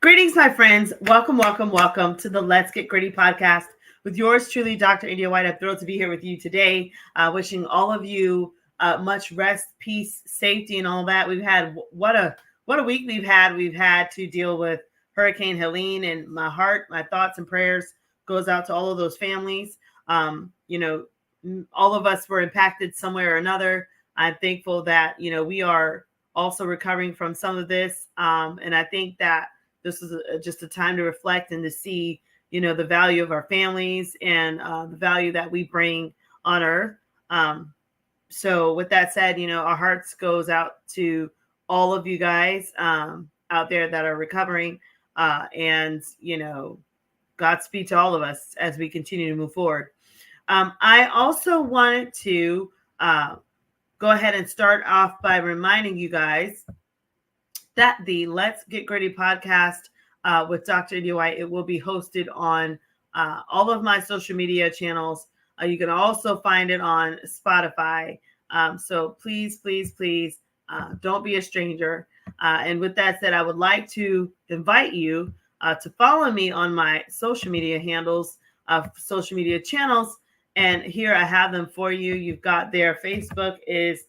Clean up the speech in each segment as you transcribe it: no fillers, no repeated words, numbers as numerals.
Greetings, my friends. Welcome, welcome, welcome to the Let's Get Gritty podcast with yours truly, Dr. India White. I'm thrilled to be here with you today. Wishing all of you much rest, peace, safety, and all that. We've had what a week we've had. We've had to deal with Hurricane Helene, and my thoughts, and prayers goes out to all of those families. All of us were impacted some way or another. I'm thankful that we are also recovering from some of this, and I think that this is just a time to reflect and to see, the value of our families and the value that we bring on earth. So with that said, our hearts goes out to all of you guys out there that are recovering, and Godspeed to all of us as we continue to move forward. I also wanted to go ahead and start off by reminding you guys that the Let's Get Gritty podcast with Dr. India White, it will be hosted on all of my social media channels. You can also find it on Spotify. So please, please, please don't be a stranger. And with that said, I would like to invite you to follow me on my social media handles, social media channels. And here I have them for you. You've got there. Facebook is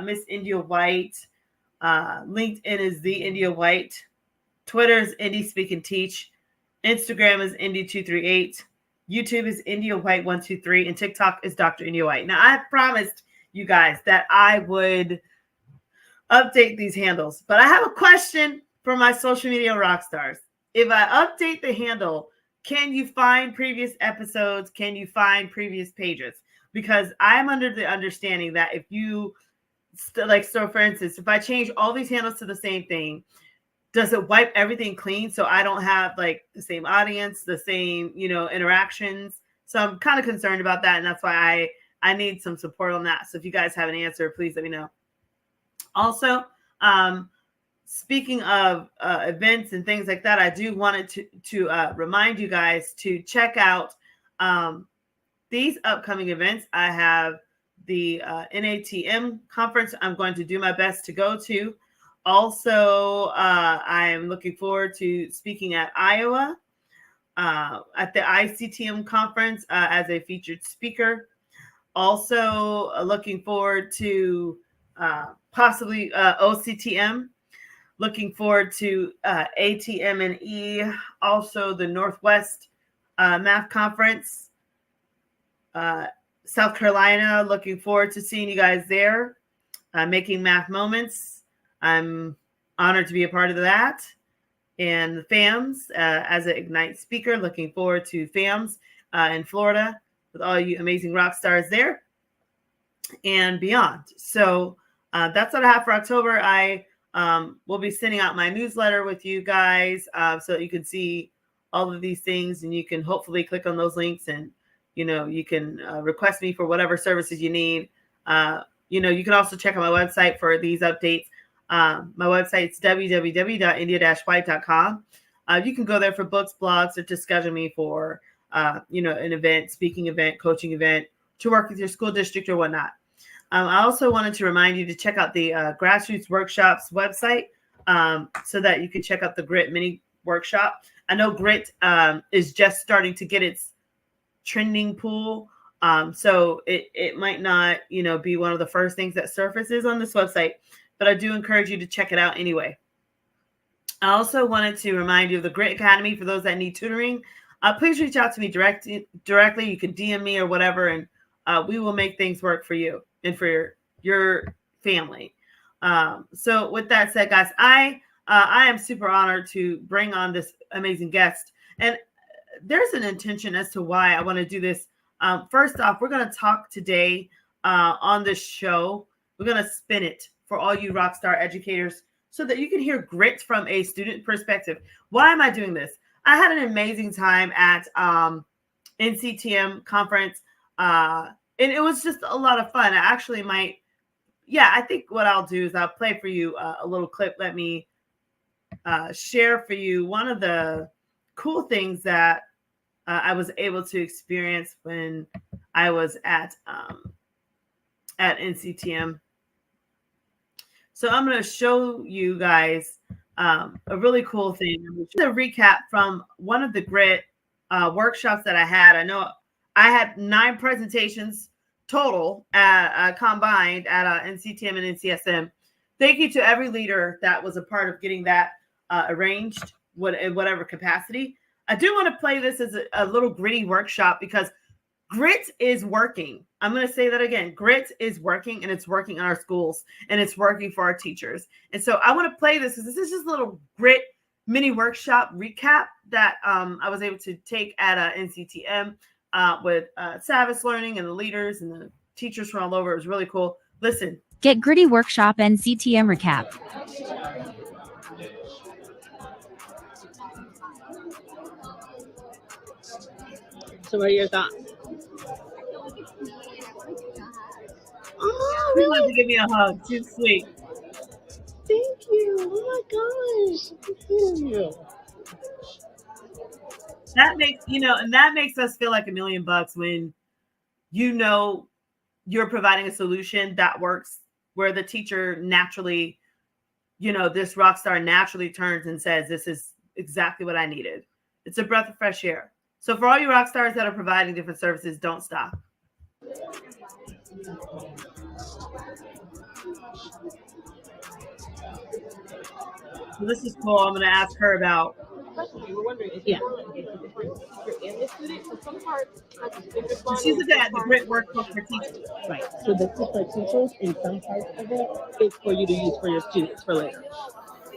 Miss India White. LinkedIn is The India White. Twitter is Indie Speak and Teach. Instagram is Indie238. YouTube is India White 123. And TikTok is Dr. India White. Now, I promised you guys that I would update these handles, but I have a question for my social media rock stars. If I update the handle, can you find previous episodes? Can you find previous pages? Because I'm under the understanding that if you so for instance, if I change all these handles to the same thing, does it wipe everything clean so I don't have like the same audience, the same, interactions? So I'm kind of concerned about that. And that's why I need some support on that. So if you guys have an answer, please let me know. Also, speaking of events and things like that, I do wanted to remind you guys to check out these upcoming events. I have the NATM conference I'm going to do my best to go to. Also, I am looking forward to speaking at Iowa at the ICTM conference as a featured speaker. Also, looking forward to possibly OCTM. Looking forward to ATM and E. Also, the Northwest Math Conference. South Carolina, looking forward to seeing you guys there. Making Math Moments. I'm honored to be a part of that. And the FAMS as an Ignite speaker. Looking forward to FAMS in Florida with all you amazing rock stars there and beyond. So that's what I have for October. I will be sending out my newsletter with you guys so that you can see all of these things, and you can hopefully click on those links, and you can request me for whatever services you need. You can also check out my website for these updates. My website's www.india-white.com. You can go there for books, blogs, or to schedule me for, an event, speaking event, coaching event, to work with your school district or whatnot. I also wanted to remind you to check out the Grassroots Workshops website so that you can check out the G.R.I.T mini workshop. I know G.R.I.T is just starting to get its trending pool. So it might not, be one of the first things that surfaces on this website, but I do encourage you to check it out anyway. I also wanted to remind you of the G.R.I.T Academy for those that need tutoring. Please reach out to me directly. You can DM me or whatever, and we will make things work for you and for your family. So with that said, guys, I am super honored to bring on this amazing guest. And there's an intention as to why I want to do this. First off, we're going to talk today on this show. We're going to spin it for all you rockstar educators so that you can hear grit from a student perspective. Why am I doing this? I had an amazing time at NCTM conference, and it was just a lot of fun. I actually might, I think what I'll do is I'll play for you a little clip. Let me share for you one of the cool things that I was able to experience when I was at NCTM. So I'm going to show you guys a really cool thing. Just a recap from one of the grit workshops that I had. I know I had 9 presentations total combined at NCTM and NCSM. Thank you to every leader that was a part of getting that arranged in whatever capacity. I do want to play this as a little gritty workshop because grit is working. I'm going to say that again. Grit is working, and it's working in our schools, and it's working for our teachers. And so I want to play this because this is just a little grit mini workshop recap that I was able to take at NCTM with Savvis Learning and the leaders and the teachers from all over. It was really cool. Listen. Get Gritty Workshop NCTM recap. So what are your thoughts? Oh, really? She wanted to give me a hug. She's sweet. Thank you. Oh my gosh. Thank you. That makes, and that makes us feel like $1,000,000 when you're providing a solution that works, where the teacher naturally, this rock star naturally turns and says, this is exactly what I needed. It's a breath of fresh air. So for all you rock stars that are providing different services, don't stop. So this is cool. I'm going to ask her about. We're wondering if you're in the student, so some parts, she's looking at the grit workbook for teachers. Right. So this is for teachers, and some parts of it is for you to use for your students for later.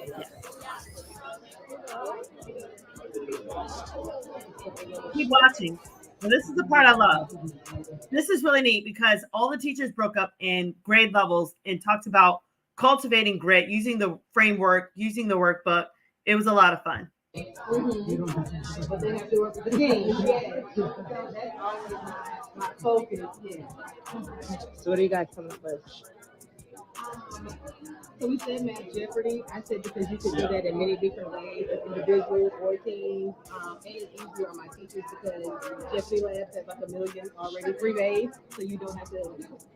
Yes. Keep watching. Well, this is the part I love. This is really neat because all the teachers broke up in grade levels and talked about cultivating grit, using the framework, using the workbook. It was a lot of fun. Mm-hmm. But they have to work with the team. That's always my focus. Yeah. So what do you guys come up with? So we said Math Jeopardy. I said because you could do that in many different ways, as individuals or teams. And it's easier on my teachers because Jeopardy Labs has like 1 million already pre-made, so you don't have to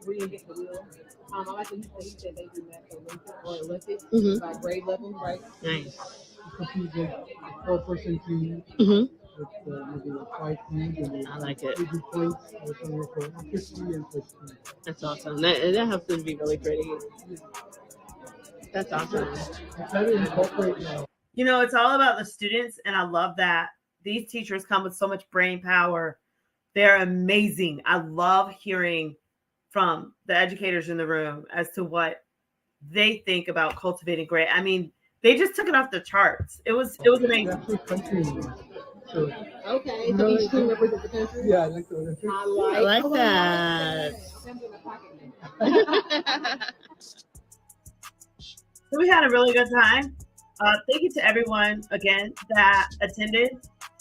reinvent the wheel. I like what he said they do Math Olympics by grade level, right? Nice. 4% team. Mm-hmm. With maybe like 5 teams. And I like it. Points or somewhere for 50 and 50. That's awesome. That has to be really pretty. That's awesome. It's all about the students, and I love that these teachers come with so much brain power. They're amazing. I love hearing from the educators in the room as to what they think about cultivating grit. I mean, they just took it off the charts. It was amazing. Okay, so each team represents the country? Yeah, I like the Olympics. I like that. So we had a really good time. Thank you to everyone again that attended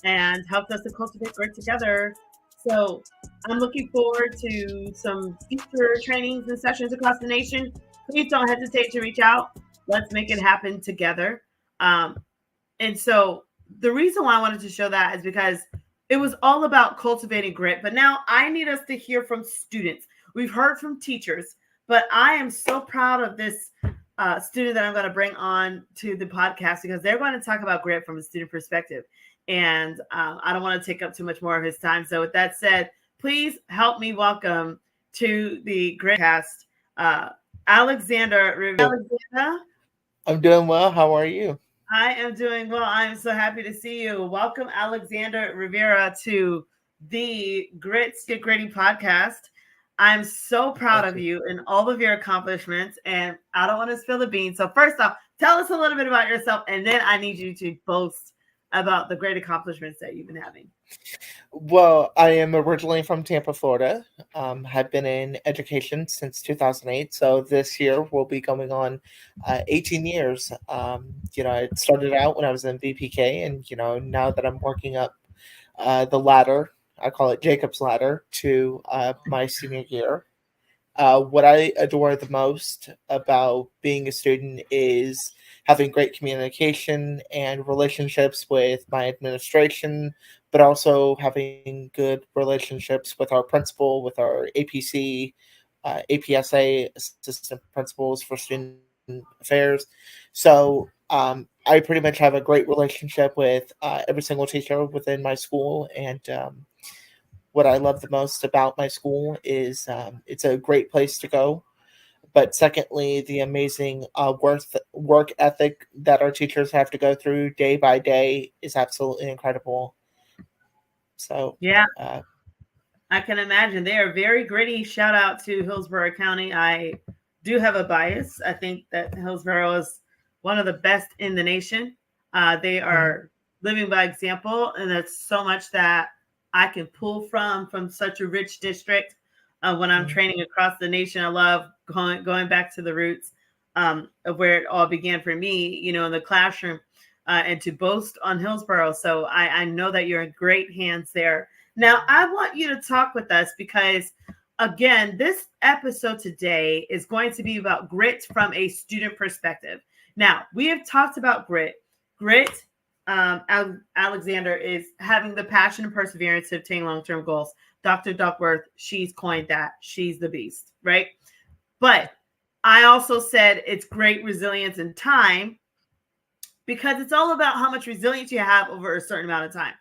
and helped us to cultivate grit together. So I'm looking forward to some future trainings and sessions across the nation. Please don't hesitate to reach out. Let's make it happen together. And so the reason why I wanted to show that is because it was all about cultivating grit. But now I need us to hear from students. We've heard from teachers, but I am so proud of this student that I'm going to bring on to the podcast because they're going to talk about grit from a student perspective. And I don't want to take up too much more of his time. So with that said, please help me welcome to the Gritcast, Alexander Rivera. Alexander? I'm doing well. How are you? I am doing well. I'm so happy to see you. Welcome, Alexander Rivera, to the Get Gritty podcast. I'm so proud of you and all of your accomplishments, and I don't want to spill the beans. So first off, tell us a little bit about yourself, and then I need you to boast about the great accomplishments that you've been having. Well, I am originally from Tampa, Florida. Have been in education since 2008. So this year we'll be going on 18 years. It started out when I was in VPK, and now that I'm working up the ladder, I call it Jacob's ladder, to my senior year. What I adore the most about being a student is having great communication and relationships with my administration, but also having good relationships with our principal, with our APC, APSA assistant principals for student affairs. So I pretty much have a great relationship with every single teacher within my school, and what I love the most about my school is it's a great place to go. But secondly, the amazing work ethic that our teachers have to go through day by day is absolutely incredible. So, Yeah, uh, I can imagine. They are very gritty. Shout out to Hillsborough County. I do have a bias. I think that Hillsborough is one of the best in the nation. They mhm, are living by example, and that's so much that I can pull from such a rich district. When I'm mhm, training across the nation, I love going back to the roots of where it all began for me. In the classroom, and to boast on Hillsborough. So I know that you're in great hands there. Now, I want you to talk with us because, again, this episode today is going to be about grit from a student perspective. Now, we have talked about grit. Grit, Alexander, is having the passion and perseverance to obtain long term goals. Dr. Duckworth, she's coined that. She's the beast, right? But I also said it's great resilience in time because it's all about how much resilience you have over a certain amount of time.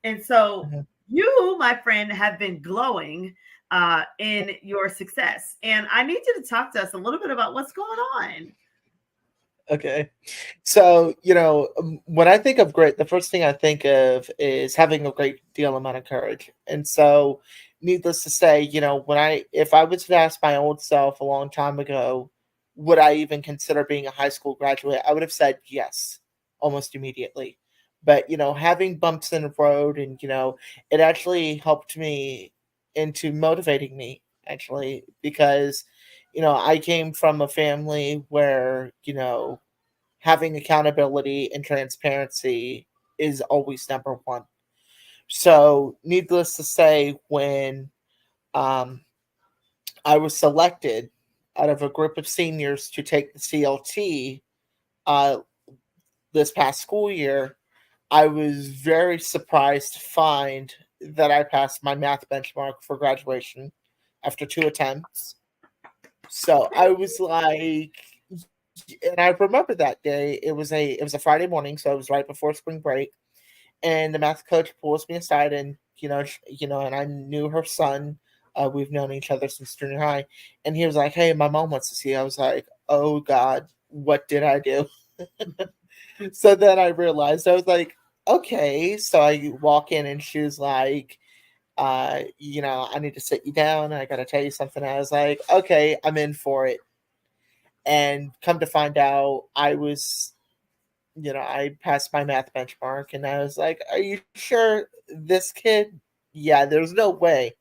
And so mhm. you, my friend, have been glowing in your success. And I need you to talk to us a little bit about what's going on. Okay. So, when I think of grit, the first thing I think of is having a great deal amount of courage. And so, needless to say, if I was to ask my old self a long time ago, would I even consider being a high school graduate? I would have said yes, almost immediately. But, having bumps in the road and, it actually helped me into motivating me, actually, because, I came from a family where, having accountability and transparency is always number one. So, needless to say, when um, I was selected out of a group of seniors to take the CLT uh, this past school year, I was very surprised to find that I passed my math benchmark for graduation after two attempts. So I was like, and I remember that day. It was a Friday morning, so it was right before spring break. And the math coach pulls me aside, and and I knew her son. We've known each other since junior high, and he was like, "Hey, my mom wants to see you." I was like, "Oh God, what did I do?" So then I realized I was like, "Okay." So I walk in, and she was like, I need to sit you down. I got to tell you something. I was like, "Okay, I'm in for it." And come to find out, I passed my math benchmark, and I was like, "Are you sure this kid?" Yeah, there's no way.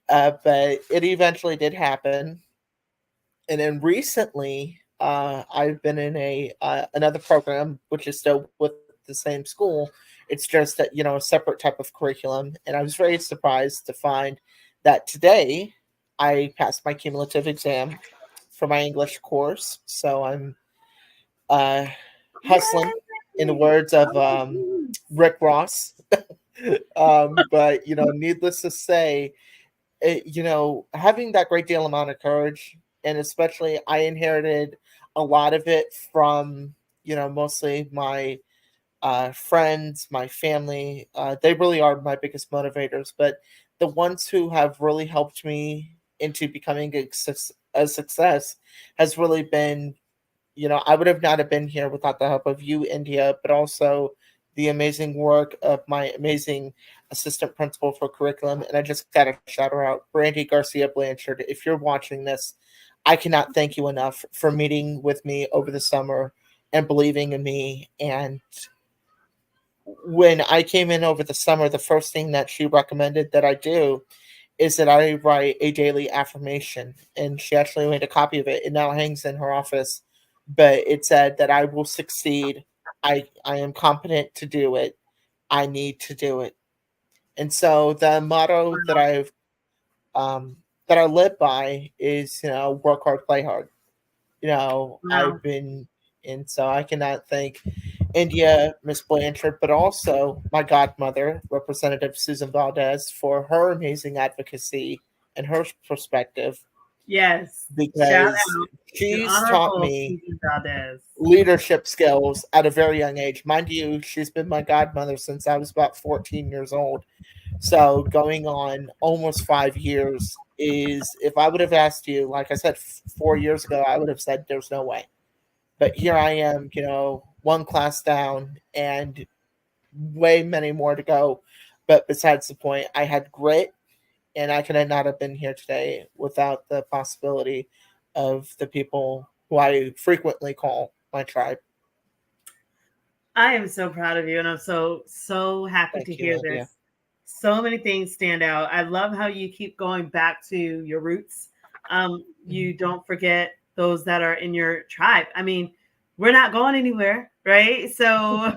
But it eventually did happen. And then recently, I've been in a another program, which is still with the same school. It's just that a separate type of curriculum, and I was very surprised to find that today I passed my cumulative exam for my English course. So I'm uh, hustling, in the Yay! words of Oh, geez. Rick Ross. But needless to say, having that great deal amount of courage, and especially I inherited a lot of it from mostly my friends, my family. They really are my biggest motivators, but the ones who have really helped me into becoming a success has really been, I would have not have been here without the help of you, India, but also the amazing work of my amazing assistant principal for curriculum. And I just got to shout her out, Brandy Garcia Blanchard. If you're watching this, I cannot thank you enough for meeting with me over the summer and believing in me. And when I came in over the summer, the first thing that she recommended that I do is that I write a daily affirmation. And she actually made a copy of it. It now hangs in her office. But it said that I will succeed. I am competent to do it. I need to do it. And so the motto um, that I live by is, work hard, play hard. Wow. I've been, and so I cannot thank India, Miss Blanchard, but also my godmother, Representative Susan Valdez, for her amazing advocacy and her perspective. Yes. Shout because out to she's taught Honorable me Susan Valdez. leadership skills at a very young age. Mind you, she's been my godmother since I was about 14 years old. So going on almost 5 years is, if I would have asked you, like I said, 4 years ago, I would have said there's no way. But here I am, one class down and way many more to go. But besides the point, I had grit, and I could not have been here today without the possibility of the people who I frequently call my tribe. I am so proud of you, and I'm so happy to Thank you, hear Olivia. this. So many things stand out. I love how you keep going back to your roots. You Mhm. don't forget those that are in your tribe. I mean, we're not going anywhere, right? So,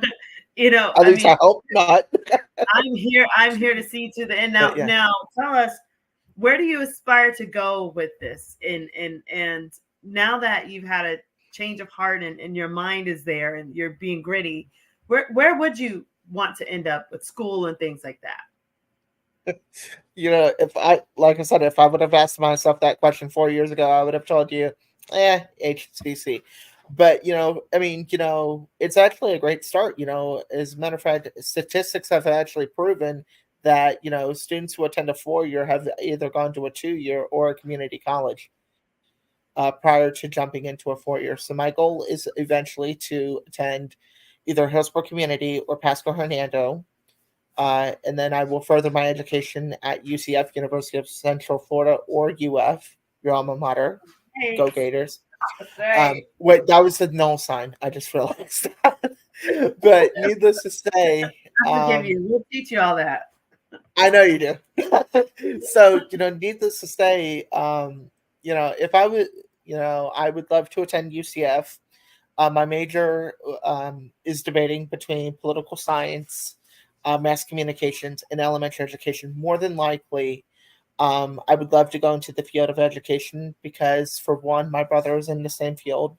At I least mean, I hope not. I'm here. I'm here to see you to the end. But Now, yeah, now, tell us, where do you aspire to go with this? And now that you've had a change of heart and your mind is there and you're being gritty, where would you want to end up with school and things like that? if like I said, if I would have asked myself that question 4 years ago, I would have told you, HCC. But I mean, it's actually a great start. As a matter of fact, statistics have actually proven that students who attend a 4 year have either gone to a 2 year or a community college prior to jumping into a 4 year. So my goal is eventually to attend either Hillsborough Community or Pasco Hernando, and then I will further my education at UCF, University of Central Florida, or UF, your alma mater. Go Thanks. Gators. That's right. Wait, that was a null sign. I just realized that. But needless to say, I forgive you. We'll teach you all that. I know you do. So, needless to say, if I would, I would love to attend UCF. My major is debating between political science, mass communications, and elementary education. More than likely, I would love to go into the field of education because, for one, my brother is in the same field.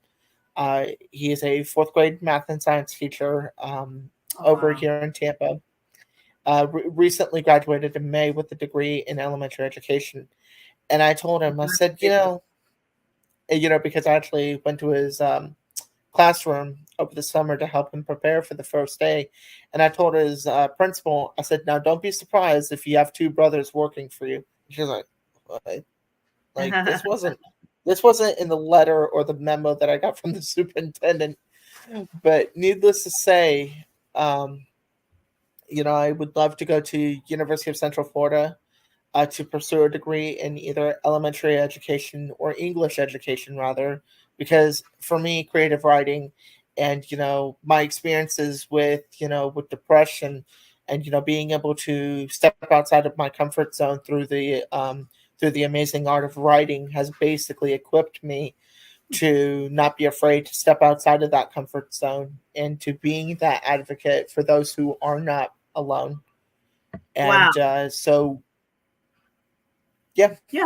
He is a fourth grade math and science teacher Oh over wow. here in Tampa. Recently graduated in May with a degree in elementary education. And I told him, I said, because I actually went to his classroom over the summer to help him prepare for the first day. And I told his principal, I said, now don't be surprised if you have two brothers working for you. She's like, what? Like this wasn't in the letter or the memo that I got from the superintendent. But needless to say, um, I would love to go to University of Central Florida to pursue a degree in either elementary education or English education, rather, because for me, creative writing and my experiences with depression and being able to step outside of my comfort zone through the amazing art of writing has basically equipped me to not be afraid to step outside of that comfort zone and to being that advocate for those who are not alone. Wow. And so yeah, Yeah.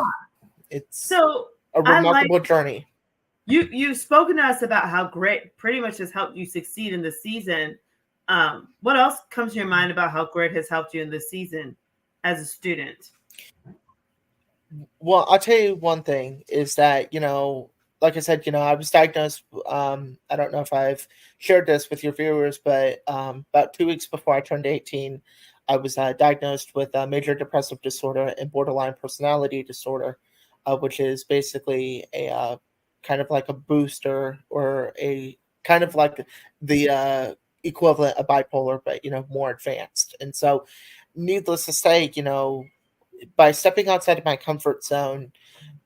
it's So a I like remarkable journey. you've spoken to us about how grit pretty much has helped you succeed in the season. What else comes to your mind about how grit has helped you in this season as a student? Well, I'll tell you one thing is that, like I said, I was diagnosed. I don't know if I've shared this with your viewers, but about 2 weeks before I turned 18, I was diagnosed with major depressive disorder and borderline personality disorder, which is basically a kind of like a booster or a kind of like the equivalent of bipolar, but, more advanced. And so, needless to say, by stepping outside of my comfort zone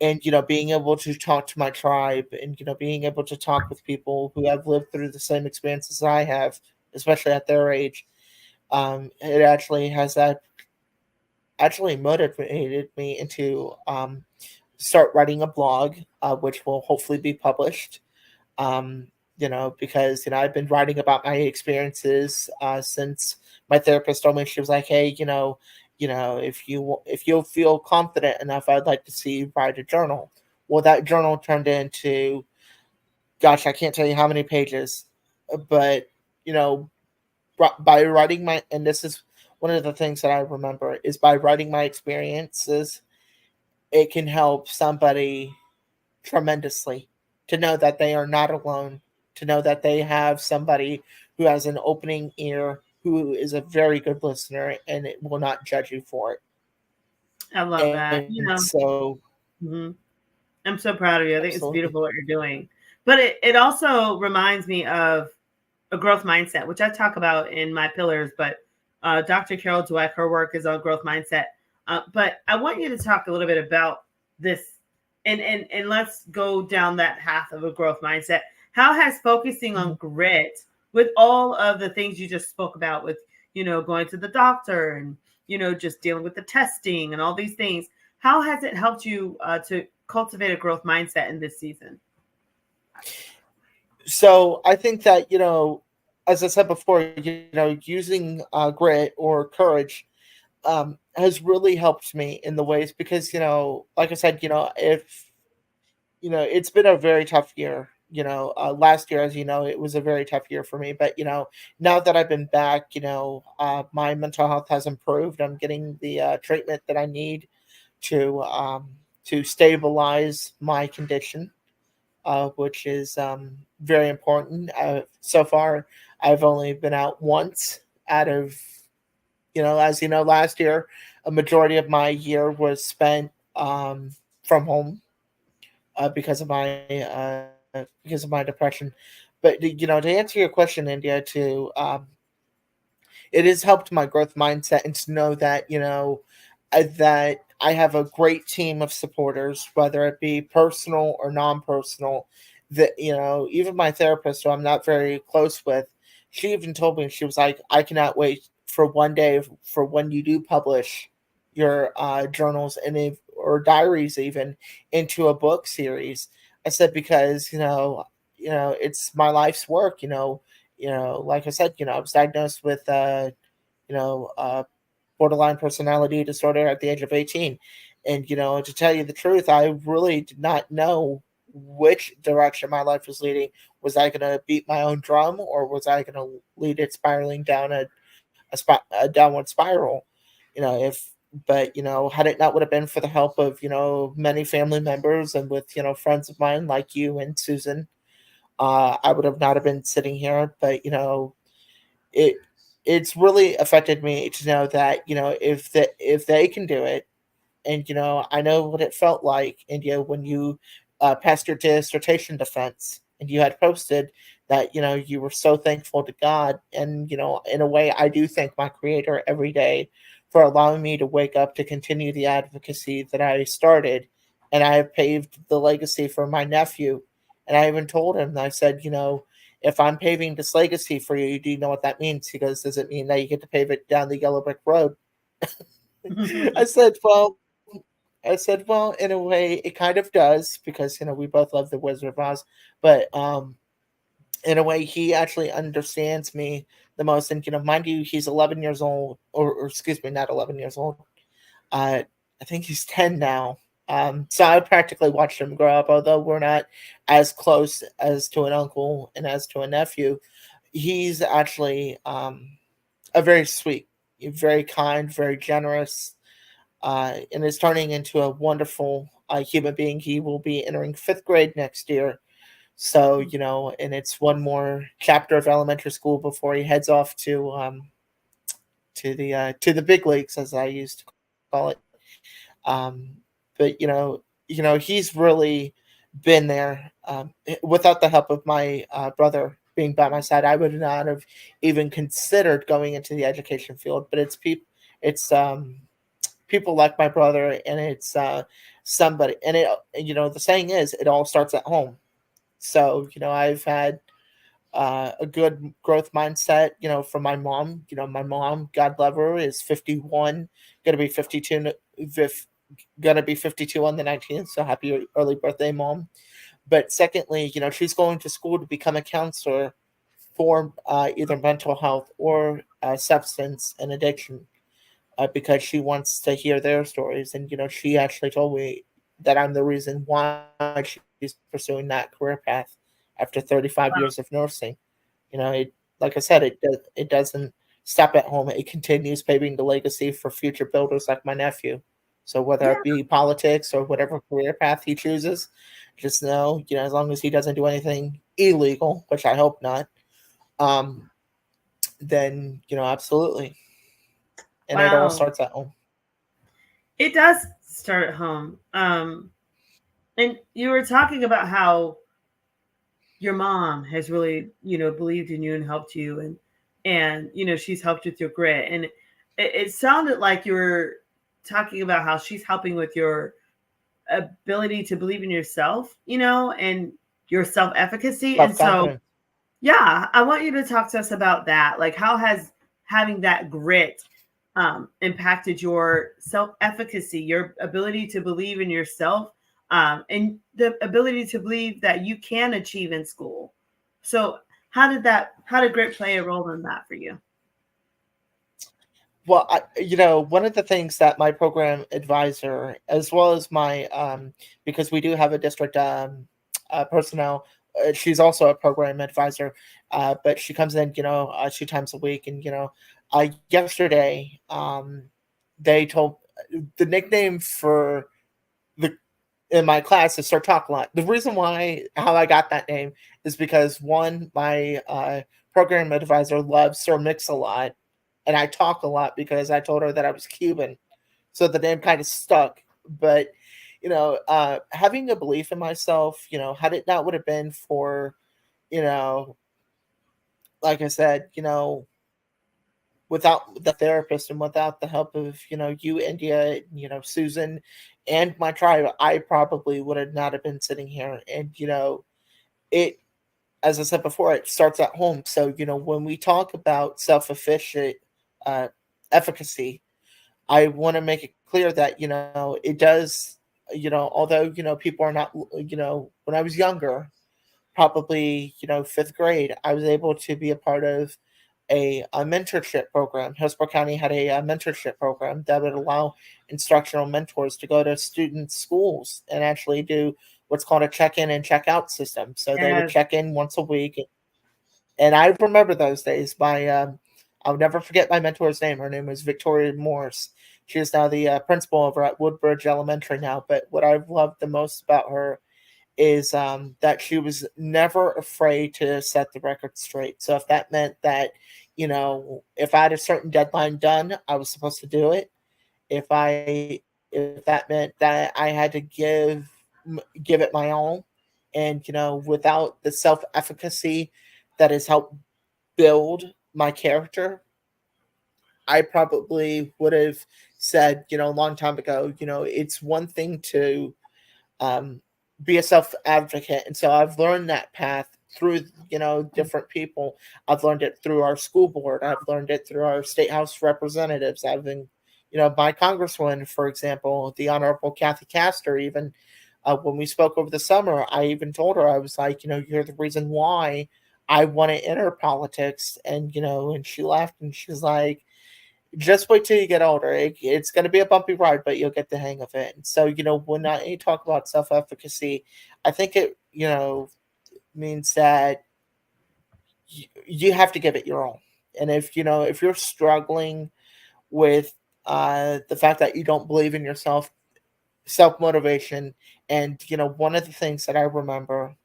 and being able to talk to my tribe and being able to talk with people who have lived through the same experiences I have, especially at their age, it actually has that actually motivated me into start writing a blog, which will hopefully be published. um, because I've been writing about my experiences since my therapist told me. She was like, "Hey, if you feel confident enough, I'd like to see you write a journal." Well, that journal turned into, gosh, I can't tell you how many pages, but you know, by writing my, and this is one of the things that I remember is by writing my experiences, it can help somebody tremendously to know that they are not alone, to know that they have somebody who has an opening ear, who is a very good listener, and it will not judge you for I love it. that. And so, Mhm. I'm so proud of you. I think it's absolutely. beautiful what you're doing. But it also reminds me of a growth mindset, which I talk about in my pillars. But Dr. Carol Dweck, her work is on growth mindset. But I want you to talk a little bit about this, and let's go down that path of a growth mindset. How has focusing on grit, with all of the things you just spoke about, with going to the doctor and just dealing with the testing and all these things, how has it helped you to cultivate a growth mindset in this season? So I think that, as I said before, using grit or courage has really helped me in the ways because, like I said, if it's been a very tough year. Last year, as you know, it was a very tough year for me. But now that I've been back, my mental health has improved. I'm getting the treatment that I need to stabilize my condition, which is very important. So far, I've only been out once out of, as you know, last year, a majority of my year was spent from home because of my depression. But to answer your question, India, it has helped my growth mindset and to know that that I have a great team of supporters, whether it be personal or non-personal. That even my therapist, who I'm not very close with, she even told me, she was like, "I cannot wait for one day for when you do publish your journals and if or diaries even into a book series." I said because it's my life's work. Like I said, I was diagnosed with you know, uh, borderline personality disorder at the age of 18. And, to tell you the truth, I really did not know which direction my life was leading. Was I going to beat my own drum, or was I going to lead it spiraling down a downward spiral? If, but, had it not would have been for the help of, many family members and with, friends of mine like you and Susan, I would have not have been sitting here. But, it it's really affected me to know that if they can do it, and I know what it felt like, India, when you passed your dissertation defense and you had posted that you were so thankful to God, and in a way I do thank my Creator every day for allowing me to wake up to continue the advocacy that I started, and I have paved the legacy for my nephew. And I even told him, I said, if I'm paving this legacy for you, do you know what that means? He goes, does it mean that you get to pave it down the yellow brick road? I said, well, in a way, it kind of does because we both love the Wizard of Oz, but in a way, he actually understands me the most. And mind you, he's 11 years old, or excuse me, not 11 years old. Uh, I think he's 10 now. So I practically watched him grow up. Although we're not as close as to an uncle and as to a nephew, he's actually a very sweet, very kind, very generous, and is turning into a wonderful human being. He will be entering fifth grade next year. So, and it's one more chapter of elementary school before he heads off to the big leagues, as I used to call it. Um, but he's really been there. Without the help of my brother being by my side, I would not have even considered going into the education field. But it's people like my brother, and it's somebody, and it the saying is, it all starts at home. So I've had a good growth mindset, from my mom. My mom, God love her, is 51, gonna be 52, gonna be 52 on the 19th. So happy early birthday, mom. But secondly, she's going to school to become a counselor for either mental health or substance and addiction, because she wants to hear their stories. And she actually told me that I'm the reason why she's pursuing that career path after 35 years of nursing. It, like I said, it doesn't stop at home. It continues paving the legacy for future builders like my nephew. So whether Yeah. it be politics or whatever career path he chooses, just know, as long as he doesn't do anything illegal, which I hope not, um, then, absolutely. And it all Wow. starts at home. It does start at home. And you were talking about how your mom has really, believed in you and helped you, and she's helped with your grit. And it sounded like you were talking about how she's helping with your ability to believe in yourself, and your self-efficacy. And Self so, confidence. yeah, I want you to talk to us about that. Like, how has having that grit impacted your self-efficacy, your ability to believe in yourself, and the ability to believe that you can achieve in school? So, how did grit play a role in that for you? Well, one of the things that my program advisor, as well as my, because we do have a district personnel, she's also a program advisor, but she comes in, 2 times a week. And, yesterday, they told the nickname for the in my class is Sir Talk a Lot. The reason how I got that name is because one, my program advisor loves Sir Mix a Lot, and I talk a lot because I told her that I was Cuban, so the name kind of stuck. But having a belief in myself, had it not would have been for, you know, like I said, without the therapist and without the help of you, India, Susan, and my tribe, I probably would have not have been sitting here. And it, as I said before, it starts at home. So when we talk about self-efficient uh, efficacy, I want to make it clear that it does. Although people are not. When I was younger, probably fifth grade, I was able to be a part of a mentorship program. Hillsborough County had a mentorship program that would allow instructional mentors to go to students' schools and actually do what's called a check-in and check-out system. So they would Yes, check in once a week, and I remember those days. I'll never forget my mentor's name. Her name was Victoria Morse. She is now the principal over at Woodbridge Elementary now. But what I've loved the most about her is that she was never afraid to set the record straight. So if that meant that, if I had a certain deadline done, I was supposed to do it. If that meant that I had to give it my all, and without the self efficacy that has helped build my character, I probably would have said, a long time ago, it's one thing to um, be a self advocate. And so I've learned that path through, different people. I've learned it through our school board. I've learned it through our state house representatives. I've been, my congresswoman, for example, the Honorable Kathy Castor, even when we spoke over the summer, I even told her, I was like, you're the reason why I want to enter politics. And, and she laughed and she's like, just wait till you get older. It's going to be a bumpy ride, but you'll get the hang of it. And so, when I talk about self efficacy, I think it, means that you have to give it your all. And if you're struggling with the fact that you don't believe in yourself, self motivation, and, one of the things that I remember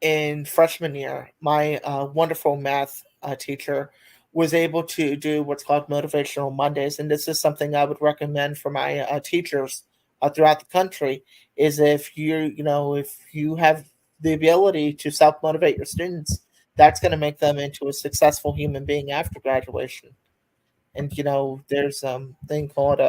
in freshman year, my wonderful math teacher was able to do what's called motivational Mondays, and this is something I would recommend for my teachers throughout the country. Is if you have the ability to self motivate your students, that's going to make them into a successful human being after graduation. And there's thing called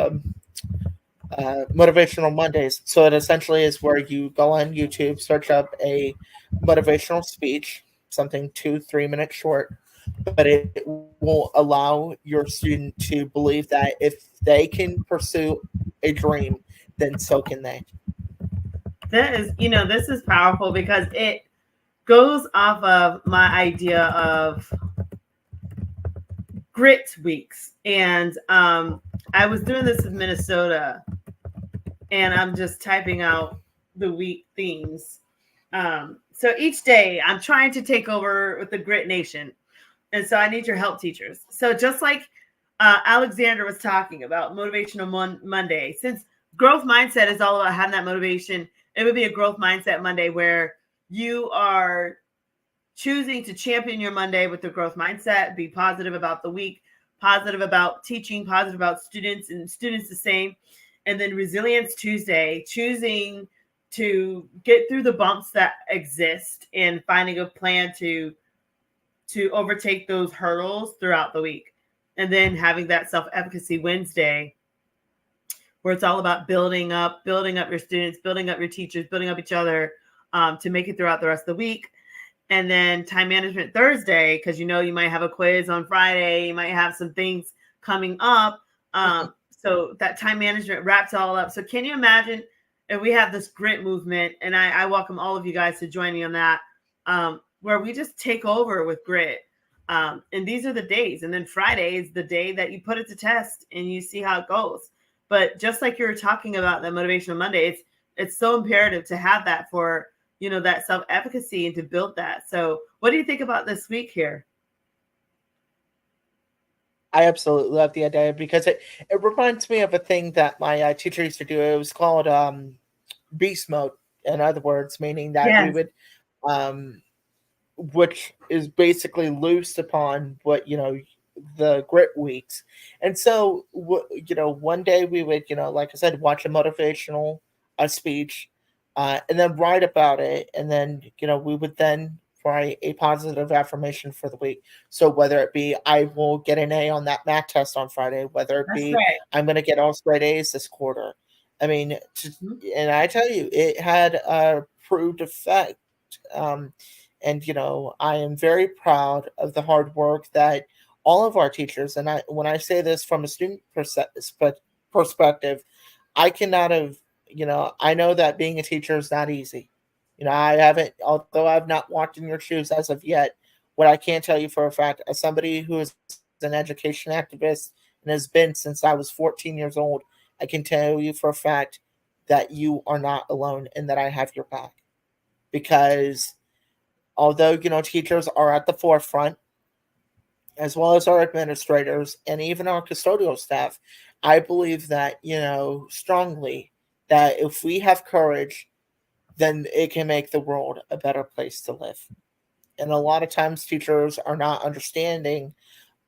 motivational Mondays. So it essentially is where you go on YouTube, search up a motivational speech, something 2-3 minutes short, but it will allow your student to believe that if they can pursue a dream, then so can they. that is, this is powerful because it goes off of my idea of grit weeks. And I was doing this in Minnesota, and I'm just typing out the week themes. So each day I'm trying to take over with the Grit Nation. And so I need your help, teachers. So just like Alexander was talking about motivational Monday. Since growth mindset is all about having that motivation, it would be a growth mindset Monday where you are choosing to champion your Monday with the growth mindset, be positive about the week, positive about teaching, positive about students, and students the same. And then Resilience Tuesday, choosing to get through the bumps that exist and finding a plan to overtake those hurdles throughout the week. And then having that self-efficacy Wednesday where it's all about building up your students, building up your teachers, building up each other to make it throughout the rest of the week. And then time management Thursday, because you might have a quiz on Friday, you might have some things coming up. So that time management wraps it all up. So can you imagine if we have this grit movement, and I welcome all of you guys to join me on that, where we just take over with grit. And these are the days. And then Friday is the day that you put it to test and you see how it goes. But just like you were talking about that motivational Monday, it's so imperative to have that for that self-efficacy and to build that. So what do you think about this week here? I absolutely love the idea because it reminds me of a thing that my teacher used to do. It was called beast mode, in other words, meaning that we would which is basically loose upon what the grit weeks. And so one day we would like I said, watch a motivational speech, and then write about it, and then we would then write a positive affirmation for the week. So whether it be I will get an A on that math test on Friday, whether it be I'm going to get all straight A's this quarter. I mean, and I tell you, it had a proved effect. And I am very proud of the hard work that all of our teachers, and when I say this from a student perspective, I cannot have, I know that being a teacher is not easy. I haven't, although I've not walked in your shoes as of yet. What I can tell you for a fact, as somebody who is an education activist and has been since I was 14 years old, I can tell you for a fact that you are not alone and that I have your back. Because although teachers are at the forefront, as well as our administrators and even our custodial staff, I believe that strongly that if we have courage, then it can make the world a better place to live. And a lot of times teachers are not understanding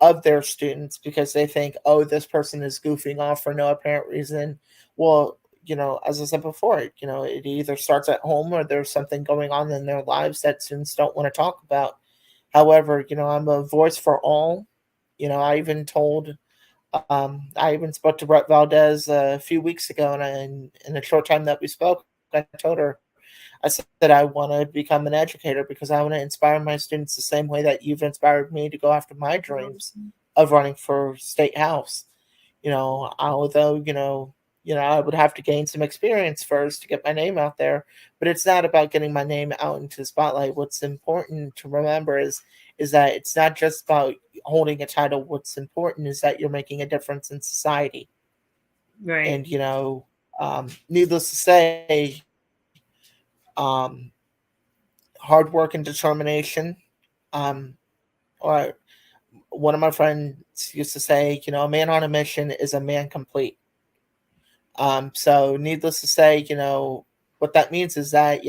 of their students because they think, oh, this person is goofing off for no apparent reason. Well, as I said before, it either starts at home or there's something going on in their lives that students don't want to talk about. However, I'm a voice for all. I even spoke to Brett Valdez a few weeks ago, and in the short time that we spoke, I told her, I said that I want to become an educator because I want to inspire my students the same way that you've inspired me to go after my dreams of running for state house. Although, I would have to gain some experience first to get my name out there, but it's not about getting my name out into the spotlight. What's important to remember is that it's not just about holding a title. What's important is that you're making a difference in society. Right. And, needless to say, hard work and determination. Or one of my friends used to say, a man on a mission is a man complete. So needless to say, what that means is that,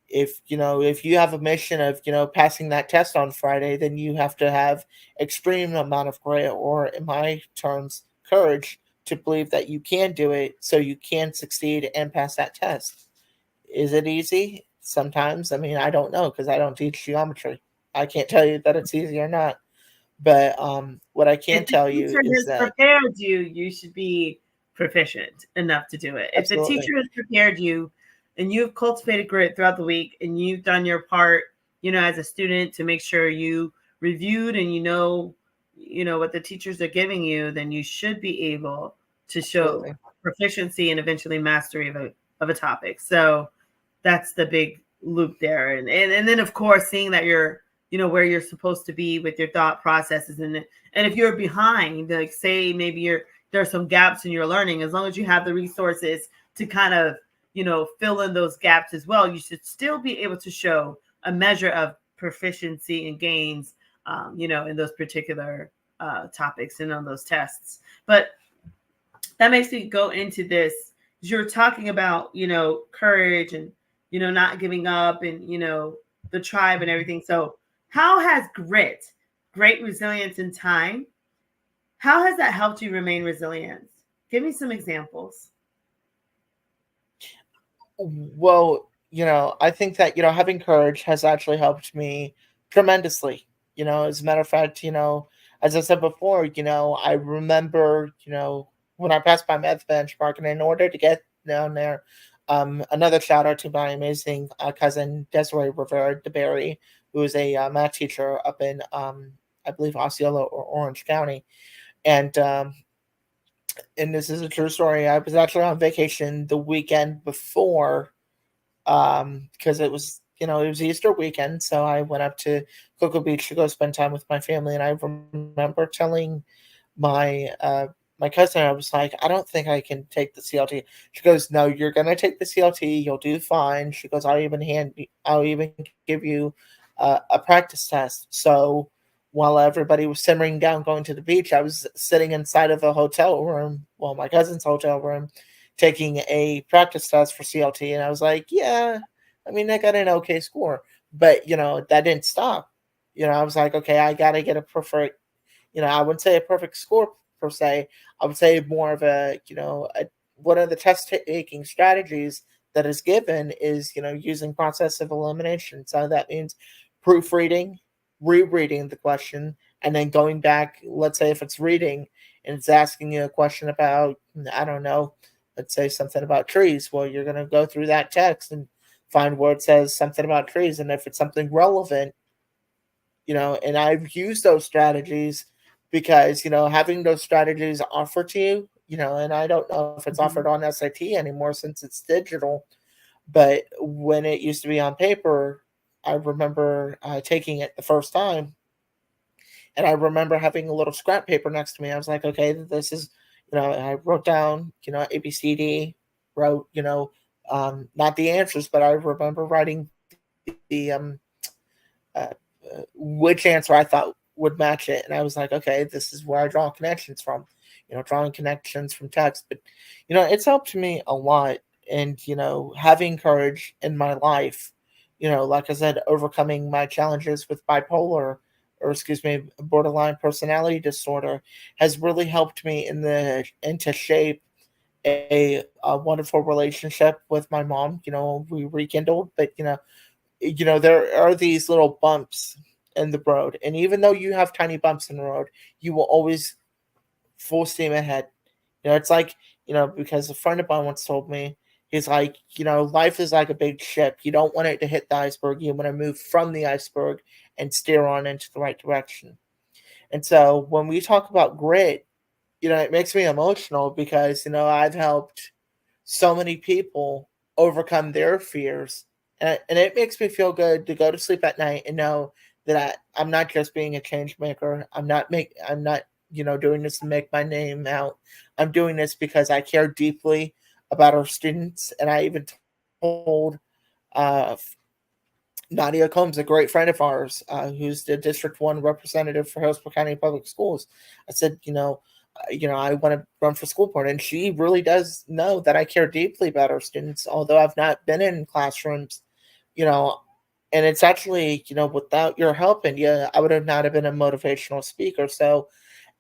if you have a mission of, passing that test on Friday, then you have to have extreme amount of grit, or in my terms, courage to believe that you can do it so you can succeed and pass that test. Is it easy? Sometimes. I mean, I don't know because I don't teach geometry. I can't tell you that it's easy or not. But what I can tell you is that prepared you should be proficient enough to do it. If the teacher has prepared you and you've cultivated grit throughout the week and you've done your part, as a student to make sure you reviewed and what the teachers are giving you, then you should be able to show proficiency and eventually mastery of a topic. So that's the big loop there. And then of course seeing that you're where you're supposed to be with your thought processes. And if you're behind, like say maybe there's some gaps in your learning, as long as you have the resources to kind of, fill in those gaps as well, you should still be able to show a measure of proficiency and gains, in those particular topics and on those tests. But that makes me go into this. You're talking about, courage and, not giving up and, the tribe and everything. So how has grit, great resilience in time, how has that helped you remain resilient? Give me some examples. Well, I think that, having courage has actually helped me tremendously. As a matter of fact, as I said before, I remember, when I passed my math benchmark, and in order to get down there, another shout out to my amazing cousin, Desiree Rivera DeBerry, who is a math teacher up in, I believe, Osceola or Orange County. And this is a true story. I was actually on vacation the weekend before, because it was Easter weekend, so I went up to Cocoa Beach to go spend time with my family. And I remember telling my my cousin, I was like, I don't think I can take the CLT. She goes, no, you're gonna take the CLT. You'll do fine. She goes, I'll even give you a practice test. So while everybody was simmering down going to the beach, I was sitting inside of a hotel room, well, my cousin's hotel room, taking a practice test for CLT. And I was like, yeah, I mean, I got an okay score. But, that didn't stop. I was like, okay, I got to get a perfect, I wouldn't say a perfect score per se. I would say more of one of the test taking strategies that is given is, using process of elimination. So that means proofreading, rereading the question, and then going back. Let's say if it's reading and it's asking you a question about, I don't know, let's say something about trees. Well, you're going to go through that text and find where it says something about trees. And if it's something relevant, and I've used those strategies because, having those strategies offered to you, and I don't know if it's offered on SAT anymore since it's digital, but when it used to be on paper, I remember taking it the first time, and I remember having a little scrap paper next to me. I was like, okay, this is, I wrote down, ABCD, wrote, not the answers, but I remember writing the uh, which answer I thought would match it. And I was like, okay, this is where I draw connections from, drawing connections from text. But, it's helped me a lot. And, having courage in my life, like I said, overcoming my challenges with bipolar, or excuse me, borderline personality disorder, has really helped me into shape a wonderful relationship with my mom. We rekindled, but there are these little bumps in the road, and even though you have tiny bumps in the road, you will always full steam ahead. It's like, because a friend of mine once told me, he's like, life is like a big ship. You don't want it to hit the iceberg. You want to move from the iceberg and steer on into the right direction. And so when we talk about grit, it makes me emotional because, I've helped so many people overcome their fears. And it makes me feel good to go to sleep at night and know that I'm not just being a change maker. I'm not, doing this to make my name out. I'm doing this because I care deeply about our students. And I even told uh, Nadia Combs, a great friend of ours, who's the District 1 representative for Hillsborough County Public Schools. I said, I want to run for school board. And she really does know that I care deeply about our students, although I've not been in classrooms, and it's actually, without your help, and I would have not have been a motivational speaker. So,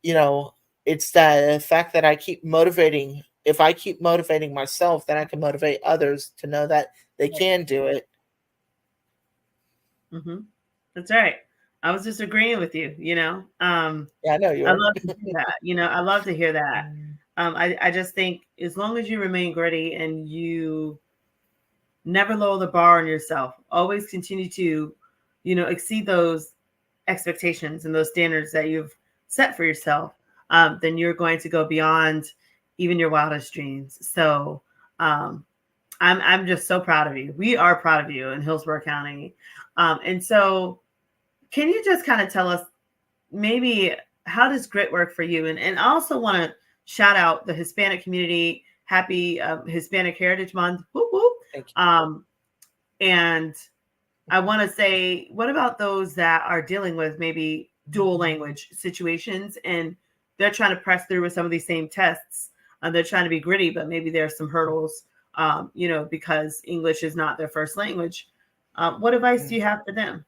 it's that fact that I keep motivating. If I keep motivating myself, then I can motivate others to know that they can do it. Mm-hmm. That's right. I was just agreeing with you, Yeah, I know you I are. love to hear that. I love to hear that. I just think as long as you remain gritty and you never lower the bar on yourself, always continue to, exceed those expectations and those standards that you've set for yourself, then you're going to go beyond even your wildest dreams. So I'm just so proud of you. We are proud of you in Hillsborough County. And so can you just kind of tell us maybe how does grit work for you? And I also want to shout out the Hispanic community. Happy Hispanic Heritage Month. Whoop, whoop. Thank you. And I want to say, what about those that are dealing with maybe dual language situations, and they're trying to press through with some of these same tests. They're trying to be gritty, but maybe there's some hurdles, because English is not their first language. What advice do you have for them?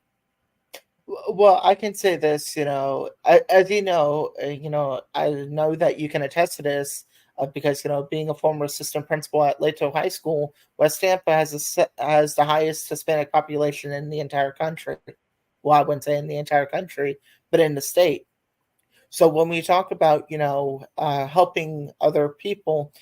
Well, I can say this, as I know that you can attest to this because, being a former assistant principal at Lato High School, West Tampa has the highest Hispanic population in the entire country. Well, I wouldn't say in the entire country, but in the state. So when we talk about, helping other people,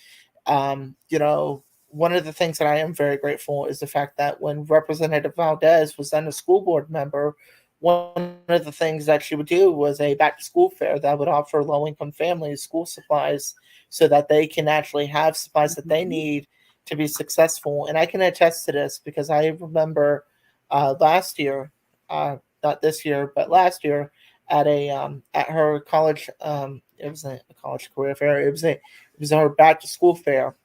one of the things that I am very grateful is the fact that when Representative Valdez was then a school board member, one of the things that she would do was a back to school fair that would offer low income families school supplies so that they can actually have supplies that they Mhm. need to be successful. And I can attest to this because I remember last year, not this year, but last year at her college, it was a college career fair. It was her back to school fair,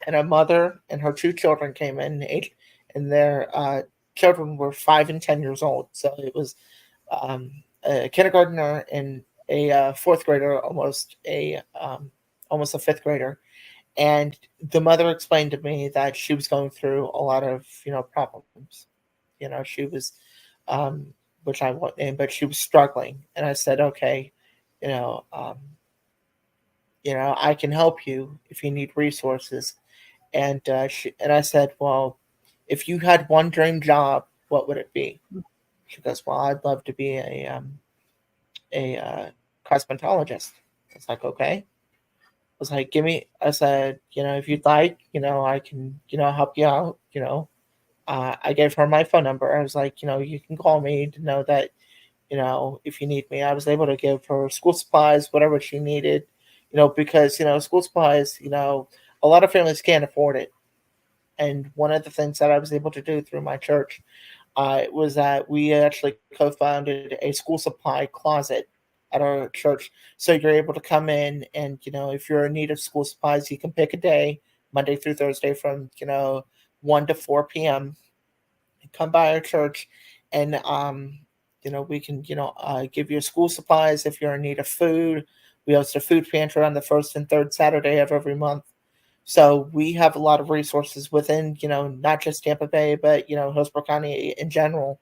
and a mother and her two children came in, and their children were 5 and 10 years old. So it was a kindergartner and a fourth grader, almost a fifth grader. And the mother explained to me that she was going through a lot of problems. She was, um, which I won't name, but she was struggling. And I said, okay, you know, um, I can help you if you need resources. And I said, well, if you had one dream job, what would it be? She goes, well, I'd love to be a cosmetologist. I was like, okay. I was like, give me. I said, if you'd like, I can, help you out. I gave her my phone number. I was like, you can call me to know that, if you need me. I was able to give her school supplies, whatever she needed, because school supplies, a lot of families can't afford it. And one of the things that I was able to do through my church was that we actually co-founded a school supply closet at our church. So you're able to come in and, if you're in need of school supplies, you can pick a day, Monday through Thursday from, 1 to 4 p.m. and come by our church and, we can, give you school supplies if you're in need of food. We host a food pantry on the first and third Saturday of every month. So we have a lot of resources within, not just Tampa Bay, but, Hillsborough County in general.